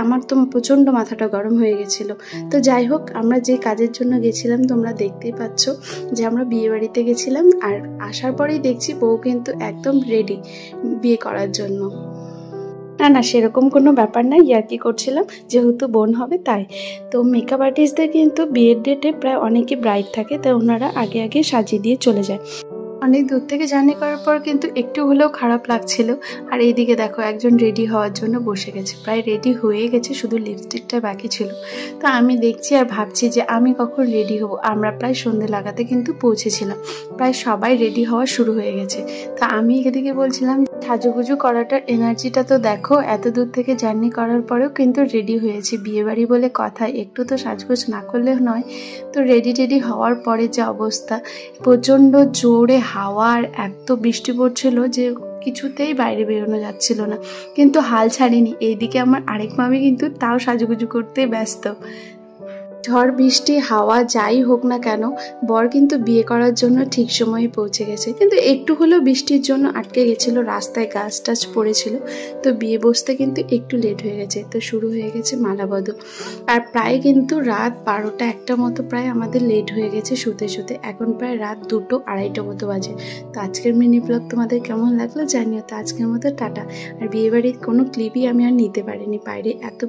আমার তো প্রচণ্ড মাথাটা গরম হয়ে গেছিলো। তো যাই হোক, আমরা যে কাজের জন্য গেছিলাম তোমরা দেখতেই পাচ্ছ যে আমরা বিয়ে বাড়িতে গেছিলাম, আর আসার পরেই দেখছি বউ কিন্তু একদম রেডি বিয়ে করার জন্য। না সেরকম কোনো ব্যাপার না, ইয়ার্কি করছিলাম, যেহেতু বোন হবে তাই। তো মেকআপ আর্টিস্টদের কিন্তু বিয়ের ডেটে প্রায় অনেকই ব্রাইড থাকে, তাই ওনারা আগে আগে সাজিয়ে দিয়ে চলে যায়। অনেক দূর থেকে জার্নি করার পর কিন্তু একটু হলেও খারাপ লাগছিল। আর এইদিকে দেখো একজন রেডি হওয়ার জন্য বসে গেছে, প্রায় রেডি হয়ে গেছে, শুধু লিপস্টিকটা বাকি ছিল। তো আমি দেখছি আর ভাবছি যে আমি কখন রেডি হব। আমরা প্রায় সন্ধে লাগাতে কিন্তু পৌঁছেছিলাম, প্রায় সবাই রেডি হওয়া শুরু হয়ে গেছে। তা আমি এদিকে বলছিলাম সাজুগুজু করাটার এনার্জিটা তো দেখো, এত দূর থেকে জার্নি করার পরেও কিন্তু রেডি হয়েছি, বিয়েবাড়ি বলে কথা, একটু তো সাজগোজ না করলে নয়। তো রেডি হওয়ার পরে যে অবস্থা, প্রচণ্ড জোরে হাওয়া আর এত বৃষ্টি পড়ছিল যে কিছুতেই বাইরে বেরোনো যাচ্ছিল না, কিন্তু হাল ছাড়িনি। এইদিকে আমার আরেক মামি কিন্তু তাও সাজুগুজু করতে ব্যস্ত। ঝড় বৃষ্টি হাওয়া যাই হোক না কেন, বর কিন্তু বিয়ে করার জন্য ঠিক সময়ে পৌঁছে গেছে, কিন্তু একটু হলেও বৃষ্টির জন্য আটকে গেছিল, রাস্তায় গাছ টাছ পড়েছিল, তো বিয়ে বসতে কিন্তু একটু লেট হয়ে গেছে। তো শুরু হয়ে গেছে মালাবদল, আর প্রায় কিন্তু রাত 12টা 1টা মতো প্রায় আমাদের লেট হয়ে গেছে শুতে শুতে, এখন প্রায় রাত 2টো 2:30 মতো বাজে। তো আজকের মিনি ব্লগ তোমাদের কেমন লাগলো জানিও। তো আজকের মতো টাটা। আর বিয়ে বাড়ির কোনো ক্লিপই আমি আর নিতে পারিনি, বাইরে এত